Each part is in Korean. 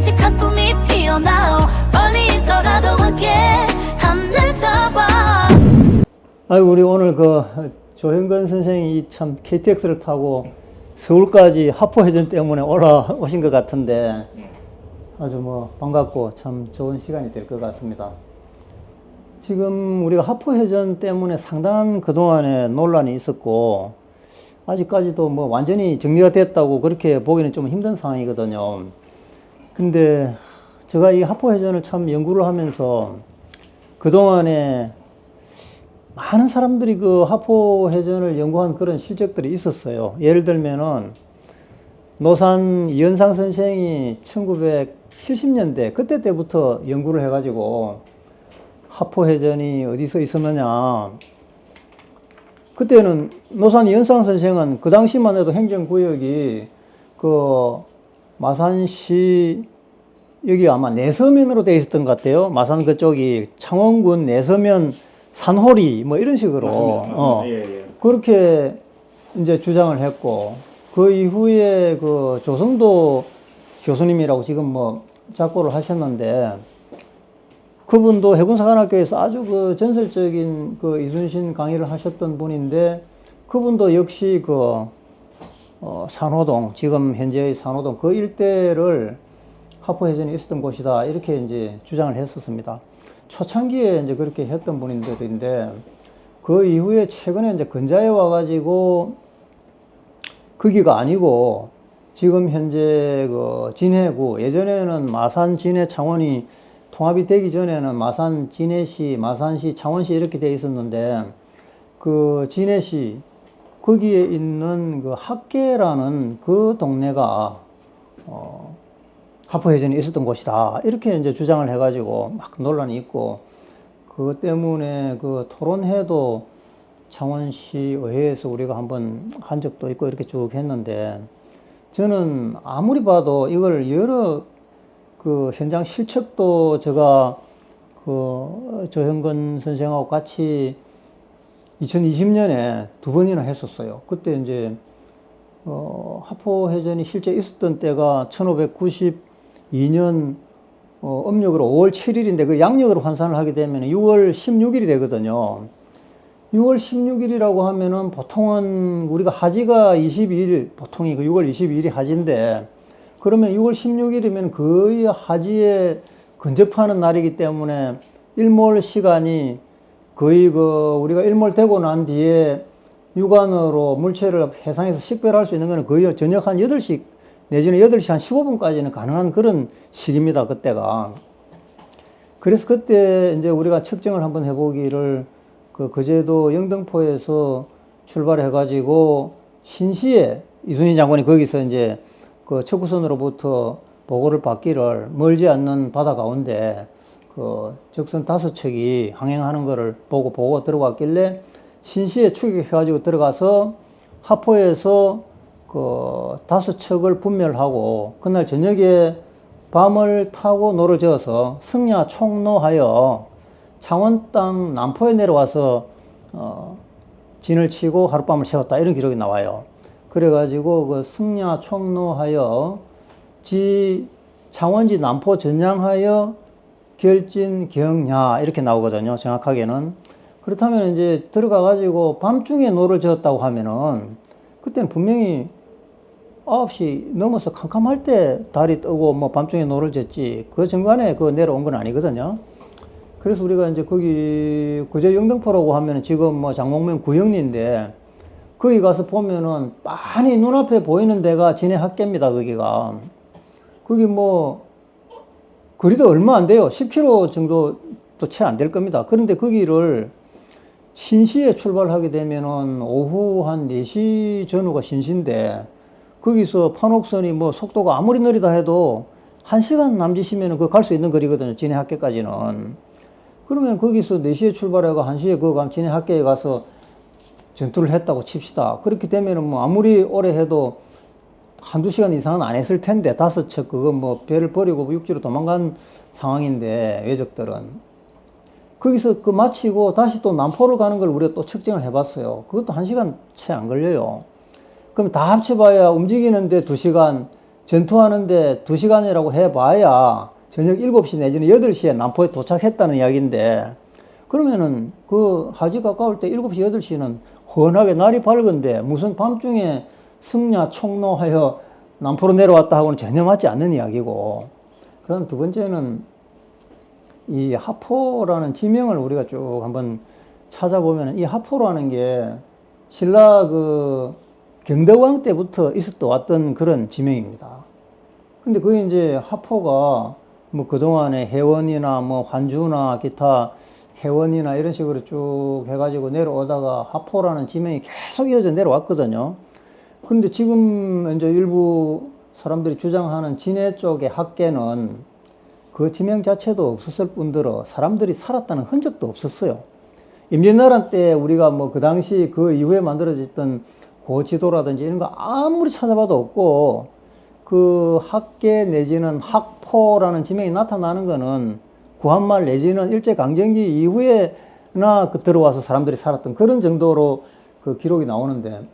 깜찍한 꿈이 피어나오 멀리 있더라도 함께 하늘 잡아. 아이고, 우리 오늘 그 조형근 선생이 참 KTX를 타고 서울까지 하포해전 때문에 올라오신 것 같은데 아주 뭐 반갑고 참 좋은 시간이 될 것 같습니다. 지금 우리가 하포해전 때문에 상당한 그동안에 논란이 있었고 아직까지도 뭐 완전히 정리가 됐다고 그렇게 보기는 좀 힘든 상황이거든요. 근데 제가 이 하포해전을 참 연구를 하면서 그동안에 많은 사람들이 그 하포해전을 연구한 그런 실적들이 있었어요. 예를 들면은 노산 이현상 선생이 1970년대 그때 때부터 연구를 해가지고 하포해전이 어디서 있었느냐. 그때는 노산 이현상 선생은 그 당시만 해도 행정구역이 그 마산시 여기 아마 내서면으로 되어 있었던 것 같아요. 마산 그쪽이 창원군 내서면 산호리 뭐 이런 식으로 맞습니다. 예, 예. 그렇게 이제 주장을 했고 그 이후에 그 조성도 교수님이라고 지금 뭐 작고를 하셨는데 그분도 해군사관학교에서 아주 그 전설적인 그 이순신 강의를 하셨던 분인데 그분도 역시 그 산호동 지금 현재의 산호동 그 일대를 하포해전이 있었던 곳이다 이렇게 이제 주장을 했었습니다. 초창기에 이제 그렇게 했던 분들인데 그 이후에 최근에 이제 근자에 와가지고 거기가 아니고 지금 현재 그 진해구 예전에는 마산 진해 창원이 통합이 되기 전에는 마산 진해시 마산시 창원시 이렇게 돼 있었는데 그 진해시 거기에 있는 그 학계라는 그 동네가 하포해전이 있었던 곳이다. 이렇게 이제 주장을 해가지고 막 논란이 있고, 그것 때문에 그 토론회도 창원시 의회에서 우리가 한번 한 적도 있고 이렇게 쭉 했는데, 저는 아무리 봐도 이걸 여러 그 현장 실측도 제가 그 조형근 선생하고 같이 2020년에 2번이나 했었어요. 그때 이제 하포해전이 실제 있었던 때가 1592년 음력으로 5월 7일인데 그 양력으로 환산을 하게 되면 6월 16일이 되거든요. 6월 16일이라고 하면은 보통은 우리가 하지가 22일, 보통이 그 6월 22일이 하지인데 그러면 6월 16일이면 거의 하지에 근접하는 날이기 때문에 일몰 시간이 거의 그 우리가 일몰 되고 난 뒤에 육안으로 물체를 해상에서 식별할 수 있는 거는 거의 저녁 한 8시 내지는 8시 한 15분까지는 가능한 그런 시기입니다. 그때가. 그래서 그때 이제 우리가 측정을 한번 해보기를 그제도 영등포에서 출발해 가지고 신시에 이순신 장군이 거기서 이제 그 척구선으로부터 보고를 받기를 멀지 않는 바다 가운데 그 적선 5척이 항행하는 거를 보고 보고 들어갔길래 신시에 추격해가지고 들어가서 하포에서 그 5척을 분멸하고 그날 저녁에 밤을 타고 노를 저어서 승야 총로하여 창원 땅 남포에 내려와서 진을 치고 하룻밤을 채웠다 이런 기록이 나와요. 그래가지고 그 승야 총로하여 창원지 남포 전향하여 결진 경야 이렇게 나오거든요. 정확하게는. 그렇다면 이제 들어가가지고 밤중에 노를 저었다고 하면은 그때는 분명히 9시 넘어서 캄캄할 때 달이 뜨고 뭐 밤중에 노를 졌지 그 정관에 그 내려온 건 아니거든요. 그래서 우리가 이제 거기 그제 영등포라고 하면은 지금 뭐 장목면 구영리인데 거기 가서 보면은 빤히 눈앞에 보이는 데가 진해 학계입니다. 거기가. 거기 뭐 거리도 얼마 안 돼요. 10km 정도도 채 안 될 겁니다. 그런데 거기를 신시에 출발하게 되면은 오후 한 4시 전후가 신시인데 거기서 판옥선이 뭐 속도가 아무리 느리다 해도 1시간 남짓이면 그 갈 수 있는 거리거든요. 진해 학계까지는. 그러면 거기서 4시에 출발해가 1시에 그 진해 학계에 가서 전투를 했다고 칩시다. 그렇게 되면은 뭐 아무리 오래 해도 한두 시간 이상은 안 했을 텐데 5척 그거 뭐 배를 버리고 육지로 도망간 상황인데 외적들은 거기서 그 마치고 다시 또 남포를 가는 걸 우리가 또 측정을 해봤어요. 그것도 1시간 채 안 걸려요. 그럼 다 합쳐봐야 움직이는데 2시간, 전투하는데 2시간이라고 해봐야 저녁 7시 내지는 8시에 남포에 도착했다는 이야기인데, 그러면은 그 하지 가까울 때 7시, 8시는 훤하게 날이 밝은데 무슨 밤중에 승려 총로하여 남포로 내려왔다 하고는 전혀 맞지 않는 이야기고, 그 다음 두 번째는 이 하포라는 지명을 우리가 쭉 한번 찾아보면 이 하포라는 게 신라 그 경덕왕 때부터 있었던 왔던 그런 지명입니다. 근데 그게 이제 하포가 뭐 그동안에 해원이나 뭐 환주나 기타 해원이나 이런 식으로 쭉 해가지고 내려오다가 하포라는 지명이 계속 이어져 내려왔거든요. 근데 지금 이제 일부 사람들이 주장하는 진해 쪽의 학계는 그 지명 자체도 없었을 뿐더러 사람들이 살았다는 흔적도 없었어요. 임진왜란 때 우리가 뭐 그 당시 그 이후에 만들어졌던 고지도라든지 이런 거 아무리 찾아봐도 없고, 그 학계 내지는 학포라는 지명이 나타나는 거는 구한말 내지는 일제강점기 이후에나 그 들어와서 사람들이 살았던 그런 정도로 그 기록이 나오는데,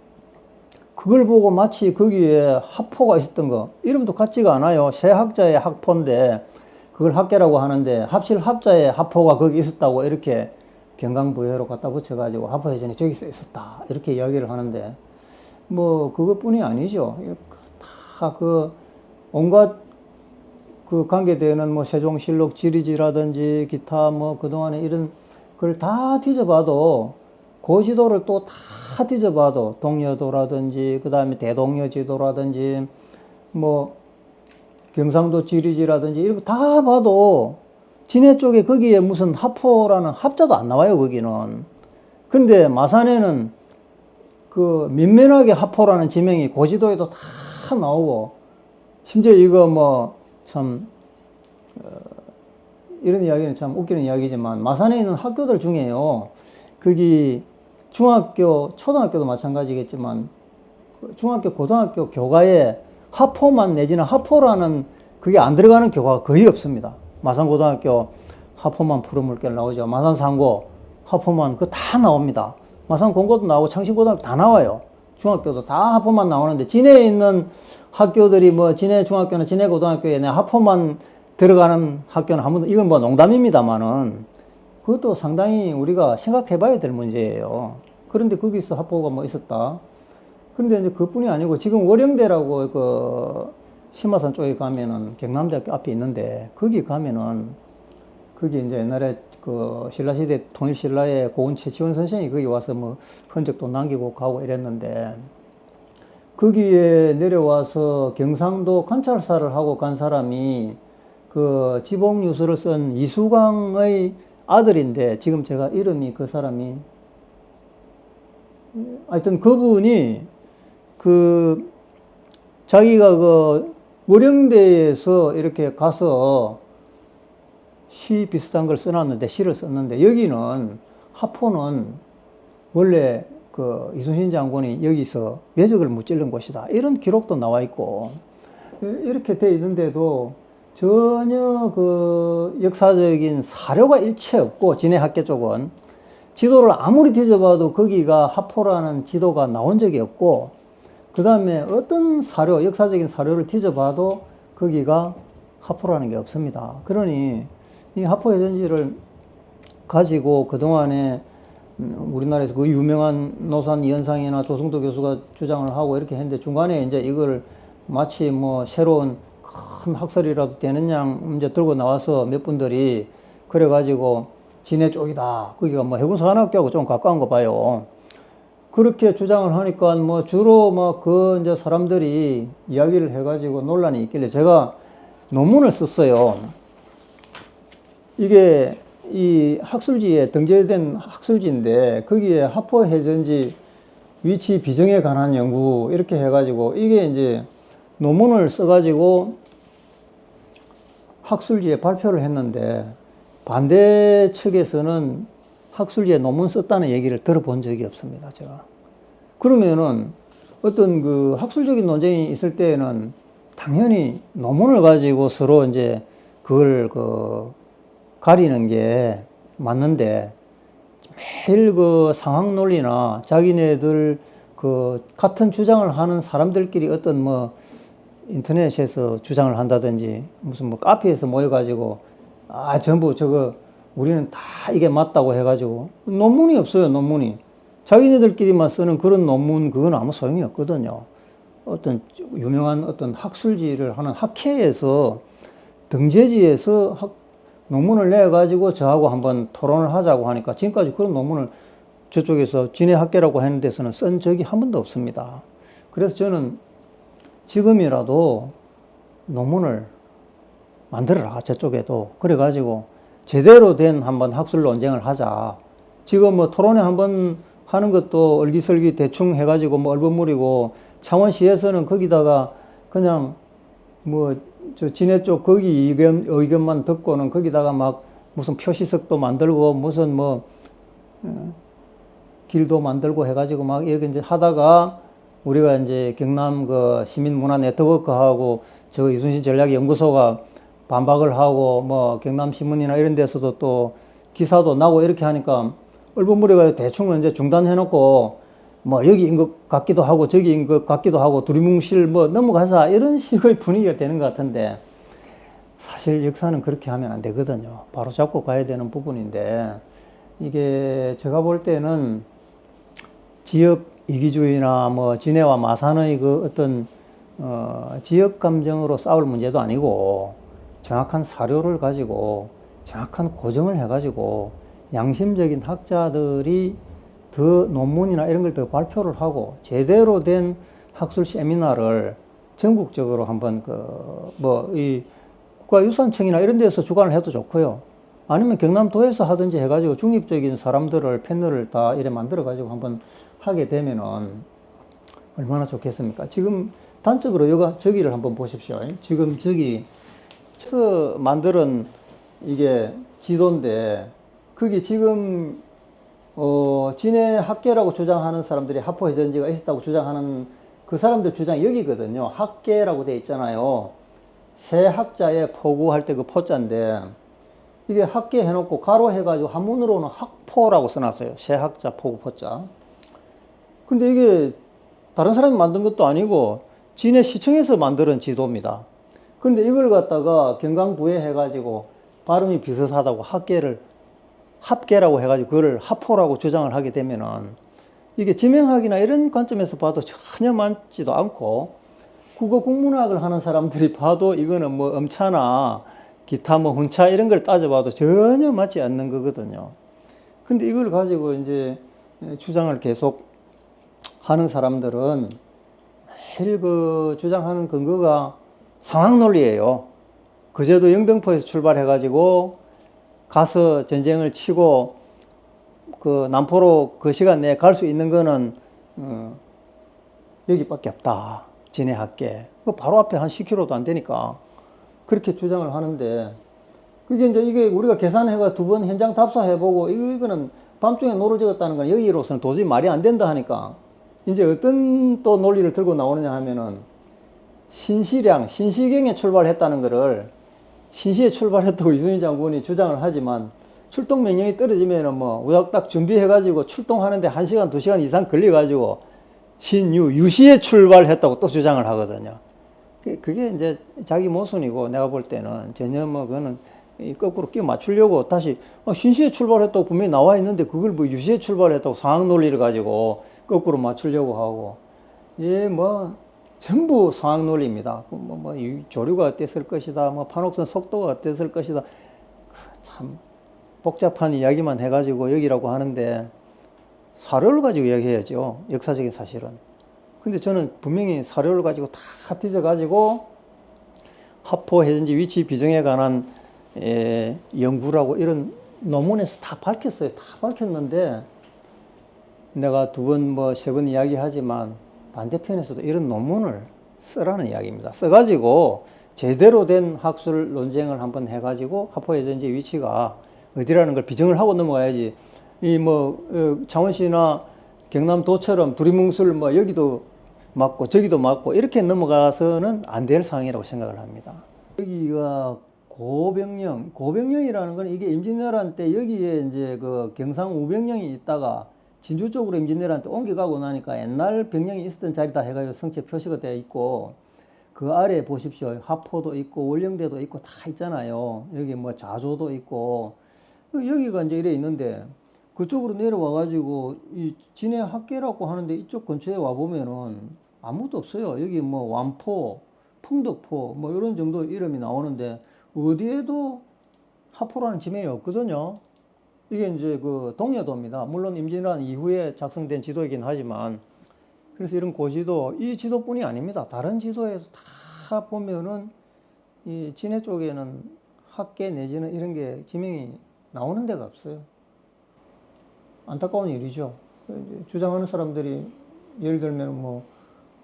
그걸 보고 마치 거기에 하포가 있었던 거, 이름도 같지가 않아요. 세 학자의 학포인데 그걸 학계라고 하는데, 합실 합자의 하포가 거기 있었다고 이렇게 경강부회로 갖다 붙여가지고 하포해전이 저기서 있었다 이렇게 이야기를 하는데, 뭐 그것뿐이 아니죠. 다 그 온갖 그 관계되는 뭐 세종실록 지리지라든지 기타 뭐 그동안에 이런 걸 다 뒤져봐도, 고지도를 또 다 뒤져봐도 동여도라든지 그 다음에 대동여지도라든지 뭐 경상도 지리지라든지 이런 거 다 봐도 진해 쪽에 거기에 무슨 하포라는 합자도 안 나와요, 거기는. 근데 마산에는 그 민면하게 하포라는 지명이 고지도에도 다 나오고, 심지어 이거 뭐 참 이런 이야기는 참 웃기는 이야기지만, 마산에 있는 학교들 중에요, 거기 중학교, 초등학교도 마찬가지겠지만 중학교, 고등학교 교과에 하포만 내지는 하포라는 그게 안 들어가는 교과가 거의 없습니다. 마산고등학교 하포만 푸른물결 나오죠. 마산상고 하포만 그거 다 나옵니다. 마산공고도 나오고 창신고등학교 다 나와요. 중학교도 다 하포만 나오는데, 진해에 있는 학교들이 뭐 진해 중학교나 진해 고등학교에 내 하포만 들어가는 학교는 한 번도, 이건 뭐 농담입니다만은 그것도 상당히 우리가 생각해 봐야 될 문제예요. 그런데 거기서 하포가 뭐 있었다. 근데 이제 그뿐이 아니고, 지금 월영대라고 그 신마산 쪽에 가면은 경남대학교 앞에 있는데, 거기 가면은 거기 이제 옛날에 그 신라시대 통일신라의 고은 최치원 선생이 거기 와서 뭐 흔적도 남기고 가고 이랬는데, 거기에 내려와서 경상도 관찰사를 하고 간 사람이 그 지봉유서를 쓴 이수광의 아들인데, 지금 제가 이름이 그 사람이, 하여튼 그분이 그 자기가 그 월영대에서 이렇게 가서 시 비슷한 걸 써놨는데, 시를 썼는데, 여기는 하포는 원래 그 이순신 장군이 여기서 외적을 무찌른 곳이다 이런 기록도 나와 있고, 이렇게 돼 있는데도 전혀 그 역사적인 사료가 일체 없고, 진해 학계 쪽은 지도를 아무리 뒤져봐도 거기가 하포라는 지도가 나온 적이 없고, 그 다음에 어떤 사료, 역사적인 사료를 뒤져봐도 거기가 하포라는 게 없습니다. 그러니 이 하포해전지를 가지고 그동안에 우리나라에서 그 유명한 노산 이현상이나 조승도 교수가 주장을 하고 이렇게 했는데, 중간에 이제 이걸 마치 뭐 새로운 큰 학설이라도 되는 양 이제 들고 나와서 몇 분들이 그래가지고 진해 쪽이다, 거기가 뭐 해군사관학교하고 좀 가까운 거 봐요, 그렇게 주장을 하니까 뭐 주로 막 그 이제 사람들이 이야기를 해가지고 논란이 있길래 제가 논문을 썼어요. 이게 이 학술지에 등재된 학술지인데, 거기에 하포해전지 위치 비정에 관한 연구 이렇게 해가지고, 이게 이제 논문을 써가지고 학술지에 발표를 했는데, 반대 측에서는 학술지에 논문 썼다는 얘기를 들어본 적이 없습니다, 제가. 그러면은 어떤 그 학술적인 논쟁이 있을 때에는 당연히 논문을 가지고 서로 이제 그걸 그 가리는 게 맞는데, 매일 그 상황 논리나 자기네들 그 같은 주장을 하는 사람들끼리 어떤 뭐 인터넷에서 주장을 한다든지 무슨 뭐 카페에서 모여가지고 전부 저거 우리는 다 이게 맞다고 해가지고 논문이 없어요. 논문이 자기네들끼리만 쓰는 그런 논문 그건 아무 소용이 없거든요. 어떤 유명한 어떤 학술지를 하는 학회에서 등재지에서 논문을 내가지고 저하고 한번 토론을 하자고 하니까 지금까지 그런 논문을 저쪽에서 진해학계라고 하는 데서는 쓴 적이 한 번도 없습니다. 그래서 저는 지금이라도 논문을 만들어라, 저쪽에도. 그래가지고 제대로 된 한번 학술 논쟁을 하자. 지금 뭐 토론회 한번 하는 것도 얼기설기 대충 해가지고 뭐 얼버무리고 창원시에서는 거기다가 그냥 뭐 저 진해 쪽 거기 의견만 듣고는 거기다가 막 무슨 표시석도 만들고 무슨 뭐 길도 만들고 해가지고 막 이렇게 이제 하다가 우리가 이제 경남 그 시민문화 네트워크하고 저 이순신 전략연구소가 반박을 하고 뭐 경남신문이나 이런 데서도 또 기사도 나고 이렇게 하니까 얼버무려가 대충 이제 중단해놓고 뭐 여기인 것 같기도 하고 저기인 것 같기도 하고 두리뭉실 뭐 넘어가자 이런 식의 분위기가 되는 것 같은데 사실 역사는 그렇게 하면 안 되거든요. 바로 잡고 가야 되는 부분인데 이게 제가 볼 때는 지역 이기주의나 뭐 진해와 마산의 그 어떤 지역 감정으로 싸울 문제도 아니고 정확한 사료를 가지고 정확한 고정을 해가지고 양심적인 학자들이 더 논문이나 이런 걸 더 발표를 하고 제대로 된 학술 세미나를 전국적으로 한번 이 국가유산청이나 이런 데서 주관을 해도 좋고요. 아니면 경남도에서 하든지 해가지고 중립적인 사람들을 패널을 다 이래 만들어 가지고 한번 하게 되면은 얼마나 좋겠습니까? 지금 단적으로 저기를 한번 보십시오. 지금 저기 만드는 이게 지도인데 그게 지금 진해 학계라고 주장하는 사람들이 하포해전지가 있었다고 주장하는 그 사람들 주장이 여기거든요. 학계라고 돼 있잖아요. 새 학자의 포구할 때 그 포자인데 이게 학계 해놓고 가로 해가지고 한문으로는 학포라고 써놨어요. 새 학자 포구 포자. 근데 이게 다른 사람이 만든 것도 아니고 진해시청에서 만드는 지도입니다. 그런데 이걸 갖다가 경강부에 해가지고 발음이 비슷하다고 합계라고 해가지고 그걸 하포라고 주장을 하게 되면은 이게 지명학이나 이런 관점에서 봐도 전혀 맞지도 않고 국어 국문학을 하는 사람들이 봐도 이거는 뭐 엄차나 기타 뭐 훈차 이런 걸 따져봐도 전혀 맞지 않는 거거든요. 근데 이걸 가지고 이제 주장을 계속 하는 사람들은 매일 그 주장하는 근거가 상황 논리예요. 그제도 영등포에서 출발해가지고 가서 전쟁을 치고 그 남포로 그 시간 내에 갈 수 있는 거는 여기밖에 없다. 진해학계. 그 바로 앞에 한 10km도 안 되니까 그렇게 주장을 하는데 그게 이제 이게 우리가 계산해가 두 번 현장 답사해보고 이거는 밤중에 노를 지었다는 건 여기로서는 도저히 말이 안 된다 하니까 이제 어떤 또 논리를 들고 나오느냐 하면은 신시경에 출발했다는 거를 신시에 출발했다고 이순신 장군이 주장을 하지만 출동 명령이 떨어지면은 뭐 우닥딱 준비해가지고 출동하는데 1시간, 2시간 이상 걸려가지고 유시에 출발했다고 또 주장을 하거든요. 그게 이제 자기 모순이고 내가 볼 때는 전혀 뭐 그거는 거꾸로 끼워 맞추려고 다시 신시에 출발했다고 분명히 나와 있는데 그걸 뭐 유시에 출발했다고 상황 논리를 가지고 거꾸로 맞추려고 하고 뭐 전부 상황 논리입니다. 조류가 어땠을 것이다, 뭐 판옥선 속도가 어땠을 것이다. 참 복잡한 이야기만 해가지고 여기라고 하는데 사료를 가지고 이야기해야죠. 역사적인 사실은. 근데 저는 분명히 사료를 가지고 다 뒤져가지고 하포해전지 위치 비정에 관한 연구라고 이런 논문에서 다 밝혔어요. 다 밝혔는데 내가 두 번 뭐 세 번 이야기하지만 반대편에서도 이런 논문을 쓰라는 이야기입니다. 써가지고 제대로 된 학술 논쟁을 한번 해가지고 하포해전지 위치가 어디라는 걸 비정을 하고 넘어가야지. 창원시나 경남도처럼 두리뭉술 뭐 여기도 맞고 저기도 맞고 이렇게 넘어가서는 안 될 상황이라고 생각을 합니다. 여기가 고병령이라는 건 이게 임진왜란 때 여기에 이제 그 경상 우병령이 있다가 진주 쪽으로 임진왜란 때 옮겨가고 나니까 옛날 병령이 있었던 자리다 해가지고 성체 표시가 되어 있고 그 아래 보십시오. 하포도 있고 월령대도 있고 다 있잖아요. 여기 뭐 자조도 있고 여기가 이제 이래 있는데 그쪽으로 내려와 가지고 이 진해 학계라고 하는데 이쪽 근처에 와 보면은 아무것도 없어요. 여기 뭐 완포, 풍덕포 뭐 이런 정도 이름이 나오는데 어디에도 하포라는 지명이 없거든요. 이게 이제 그 동여도입니다. 물론 임진왜란 이후에 작성된 지도이긴 하지만 그래서 이런 고지도 이 지도뿐이 아닙니다. 다른 지도에서 다 보면은 이 진해 쪽에는 학계 내지는 이런 게 지명이 나오는 데가 없어요. 안타까운 일이죠. 주장하는 사람들이 예를 들면 뭐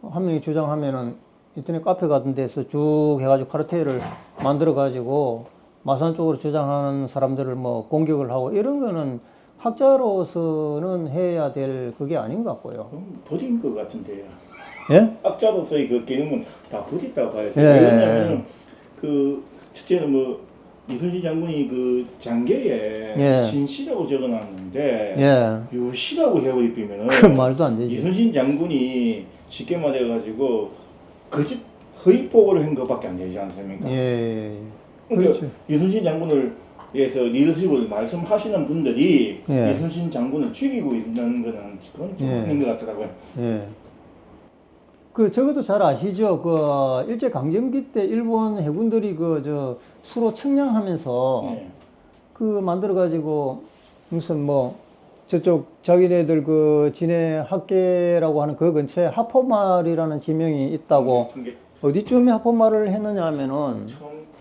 한 명이 주장하면은 인터넷 카페 같은 데서 쭉 해가지고 카르텔을 만들어 가지고 마산 쪽으로 주장하는 사람들을 뭐 공격을 하고 이런 거는 학자로서는 해야 될 그게 아닌 것 같고요. 버린 것 같은데요. 예? 학자로서의 그 개념은 다 버렸다고 봐요. 예. 왜냐하면 그 첫째는 뭐 이순신 장군이 그 장계에 예. 신시라고 적어놨는데 예. 유시라고 해버리면은 그 말도 안 되지. 이순신 장군이 쉽게 말해가지고 거짓 허위 보고를 한 것밖에 안 되지 않습니까? 예. 그러니까 그렇죠. 이순신 장군을 위해서 리더십을 말씀하시는 분들이 예. 이순신 장군을 죽이고 있는 거는 그건 좀 예. 있는 것 같더라고요. 예. 그 적어도 잘 아시죠? 그 일제 강점기 때 일본 해군들이 그 저 수로 청량하면서 예. 그 만들어 가지고 무슨 뭐 저쪽 자기네들 그 진해 학계라고 하는 그 근처에 하포마을이라는 지명이 있다고 그게 어디쯤에 하포마을을 했느냐 하면은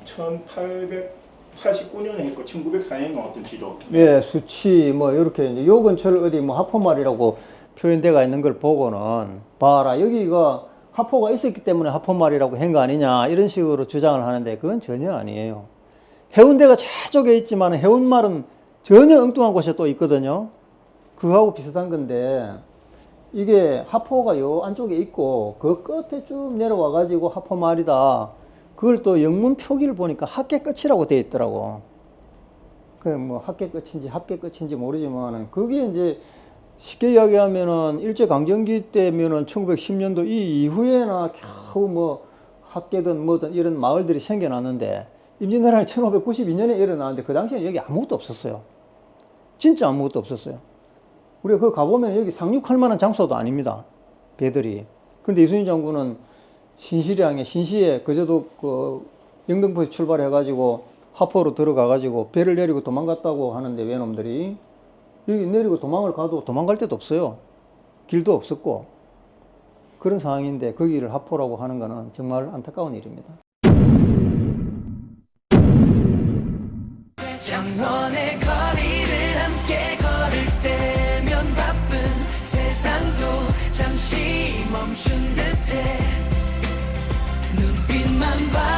1889년에 했고 1904년에 나왔던 지도. 예, 수치 뭐 이렇게 이제 요 근처를 어디 뭐 하포마을이라고 표현되어 있는 걸 보고는 봐라 여기가 하포가 있었기 때문에 하포마을이라고 한 거 아니냐 이런 식으로 주장을 하는데 그건 전혀 아니에요. 해운대가 저쪽에 있지만 해운마을은 전혀 엉뚱한 곳에 또 있거든요. 그거하고 비슷한 건데 이게 하포가 요 안쪽에 있고 그 끝에 쭉 내려와 가지고 하포마을이다. 그걸 또 영문 표기를 보니까 학계 끝이라고 되어 있더라고. 그 뭐 학계 끝인지 합계 끝인지 모르지만 그게 이제 쉽게 이야기하면은 일제 강점기 때면은 1910년도 이 이후에나 겨우 뭐 학계든 뭐든 이런 마을들이 생겨났는데 임진왜란이 1592년에 일어나는데 그 당시에는 여기 아무것도 없었어요. 진짜 아무것도 없었어요. 우리가 그 가보면 여기 상륙할 만한 장소도 아닙니다. 배들이. 그런데 이순신 장군은 신시에 그저도 그 영등포에 출발해가지고 하포로 들어가가지고 배를 내리고 도망갔다고 하는데 외놈들이 여기 내리고 도망을 가도 도망갈 데도 없어요. 길도 없었고 그런 상황인데 거기를 하포라고 하는 거는 정말 안타까운 일입니다. 장원의 거리를 함께 걸을 때면 바쁜 세상도 잠시 멈춘 듯해 눈빛만 봐